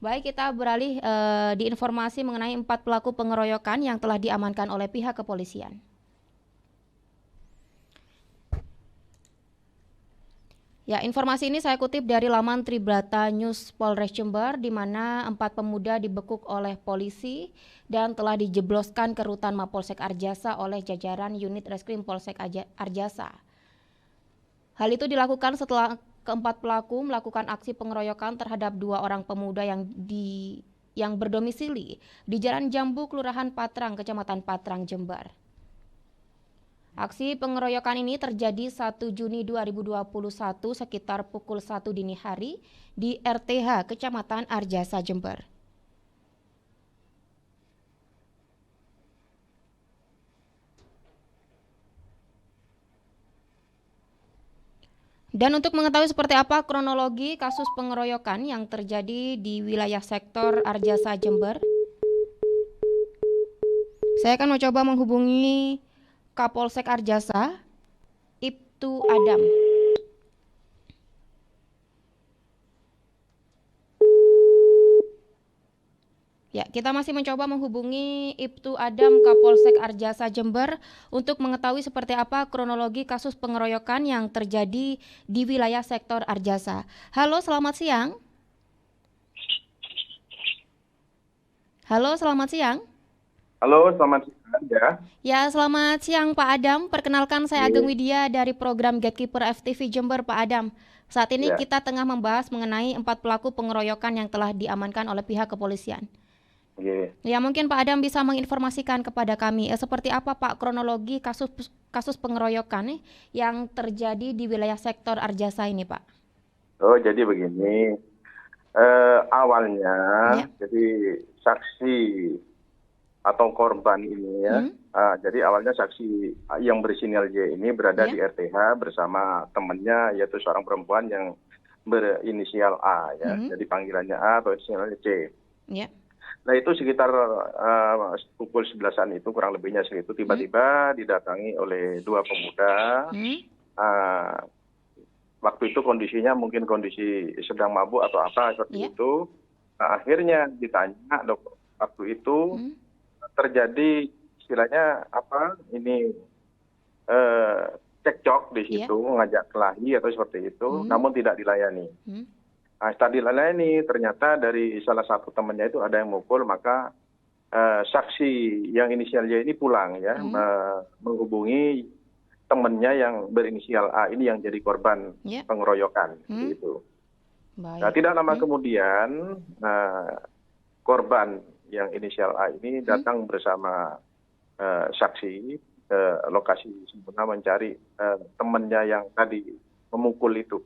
Baik, kita beralih di informasi mengenai 4 pelaku pengeroyokan yang telah diamankan oleh pihak kepolisian. Ya, informasi ini saya kutip dari laman Tribrata News Polres Jember, di mana 4 pemuda dibekuk oleh polisi dan telah dijebloskan ke rutan Mapolsek Arjasa oleh jajaran unit Reskrim Polsek Arjasa. Hal itu dilakukan setelah keempat pelaku melakukan aksi pengeroyokan terhadap 2 orang pemuda yang berdomisili di Jalan Jambu, Kelurahan Patrang, Kecamatan Patrang, Jember. Aksi pengeroyokan ini terjadi 1 Juni 2021 sekitar pukul 1 dini hari di RTH Kecamatan Arjasa, Jember. Dan untuk mengetahui seperti apa kronologi kasus pengeroyokan yang terjadi di wilayah sektor Arjasa, Jember, saya akan mencoba menghubungi Kapolsek Arjasa, Ibtu Adam. Ya, kita masih mencoba menghubungi Ibtu Adam, Kapolsek Arjasa, Jember, untuk mengetahui seperti apa kronologi kasus pengeroyokan yang terjadi di wilayah sektor Arjasa. Halo, selamat siang. Halo, selamat siang. Halo, selamat siang ya. Ya, selamat siang Pak Adam. Perkenalkan, saya Ageng Widya dari program Gatekeeper FTV Jember, Pak Adam. Saat ini kita tengah membahas mengenai 4 pelaku pengeroyokan yang telah diamankan oleh pihak kepolisian. Ya, mungkin Pak Adam bisa menginformasikan kepada kami seperti apa Pak kronologi kasus pengeroyokan yang terjadi di wilayah sektor Arjasa ini, Pak. Oh, jadi begini. Awalnya, jadi saksi atau korban ini ya. Jadi awalnya saksi yang berinisial J ini berada di RTH bersama temannya, yaitu seorang perempuan yang berinisial A ya. Jadi panggilannya A atau inisialnya C. Nah, itu sekitar pukul 11-an itu kurang lebihnya segitu tiba-tiba didatangi oleh 2 pemuda. Waktu itu kondisinya mungkin kondisi sedang mabuk atau apa seperti itu. Nah, akhirnya ditanya waktu itu terjadi istilahnya apa ini cekcok di situ, ngajak kelahi atau seperti itu, namun tidak dilayani. Nah, setelah dilayani ternyata dari salah satu temannya itu ada yang mukul, maka saksi yang inisial J ini pulang ya, menghubungi temannya yang berinisial A ini yang jadi korban pengeroyokan gitu. Nah, tidak lama kemudian korban yang inisial A ini datang bersama saksi ke lokasi sempurna mencari temannya yang tadi memukul itu.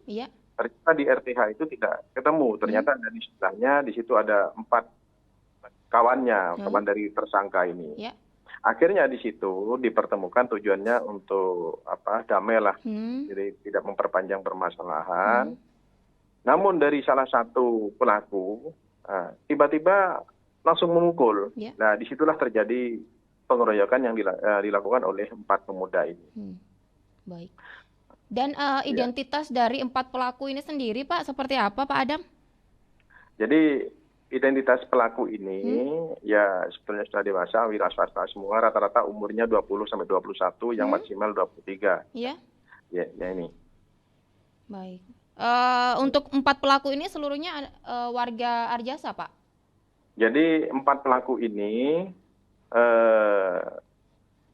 Ternyata di RTH itu tidak ketemu. Ternyata di sebelahnya di situ ada 4 kawannya, kawan dari tersangka ini. Akhirnya di situ dipertemukan tujuannya untuk damai lah, jadi tidak memperpanjang permasalahan. Namun dari salah satu pelaku tiba-tiba langsung memukul. Nah, disitulah terjadi pengeroyokan yang dilakukan oleh 4 pemuda ini. Baik. Dan identitas dari 4 pelaku ini sendiri, Pak, seperti apa, Pak Adam? Jadi identitas pelaku ini ya sebetulnya sudah dewasa, wira swasta semua, rata-rata umurnya 20 sampai 21, yang maksimal 23. Ya ini. Baik. Untuk 4 pelaku ini seluruhnya warga Arjasa, Pak? Jadi 4 pelaku ini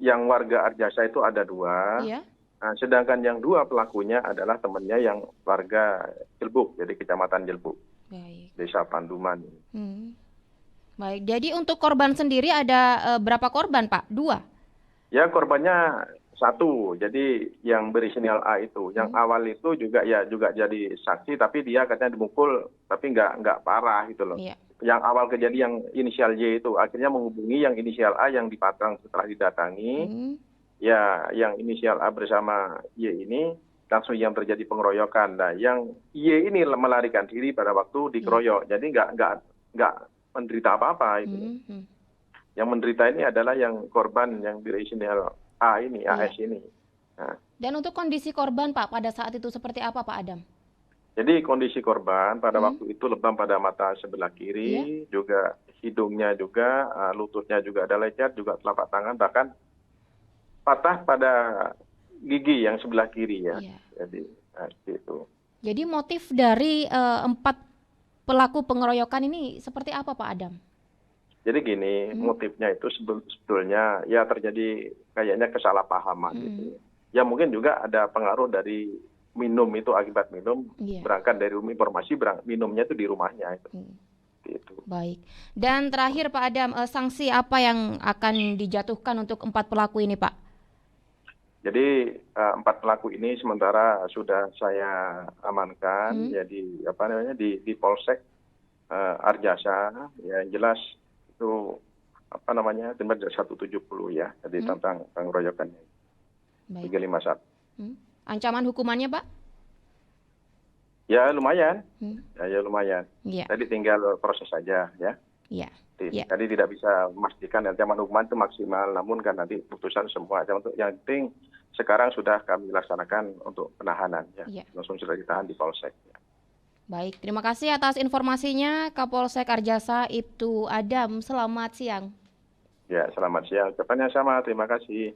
yang warga Arjasa itu ada 2. Nah, sedangkan yang 2 pelakunya adalah temannya yang warga Jelbuk, jadi Kecamatan Jelbuk. Baik. Desa Panduman. Baik, jadi untuk korban sendiri ada berapa korban, Pak? 2? Ya, korbannya 1. Jadi yang berinisial A itu, yang awal itu juga jadi saksi, tapi dia katanya dimukul, tapi nggak parah gitu loh. Yang awal kejadian yang inisial J itu akhirnya menghubungi yang inisial A yang di Patrang setelah didatangi. Ya, yang inisial A bersama Y ini langsung yang terjadi pengeroyokan. Nah, yang Y ini melarikan diri pada waktu dikeroyok. Jadi nggak menderita apa-apa itu. Yang menderita ini adalah yang korban yang berinisial A ini, AS ini. Nah. Dan untuk kondisi korban, Pak, pada saat itu seperti apa, Pak Adam? Jadi kondisi korban pada Hmm. waktu itu lebam pada mata sebelah Iya. kiri, juga hidungnya juga, lututnya juga ada lecet, juga telapak tangan, bahkan patah pada gigi yang sebelah kiri ya. Iya. Jadi seperti itu. Jadi motif dari 4 pelaku pengeroyokan ini seperti apa Pak Adam? Jadi gini, Hmm? motifnya itu sebetulnya ya terjadi kayaknya kesalahpahaman Mm-mm. gitu. Ya mungkin juga ada pengaruh dari minum itu, akibat minum, Iya. berangkat dari informasi minumnya itu di rumahnya itu. Hmm. Gitu. Baik. Dan terakhir Pak Adam, sanksi apa yang akan dijatuhkan untuk 4 pelaku ini Pak? Jadi 4 pelaku ini sementara sudah saya amankan, Hmm? jadi apa namanya di Polsek Arjasa, ya yang jelas itu apa namanya denda 170 ya, jadi Hmm? tentang pengeroyokannya Baik. 351. Hmm? Ancaman hukumannya Pak? Ya lumayan, Hmm? ya lumayan. Iya. Tadi tinggal proses saja ya. Iya. Iya. Tadi tidak bisa memastikan ancaman hukuman itu maksimal, namun kan nanti putusan semua. Yang penting sekarang sudah kami laksanakan untuk penahanan ya, Iya. langsung sudah ditahan di Polsek. Ya. Baik, terima kasih atas informasinya Kapolsek Arjasa Ibtu Adam. Selamat siang. Ya, selamat siang. Ucapannya sama, terima kasih.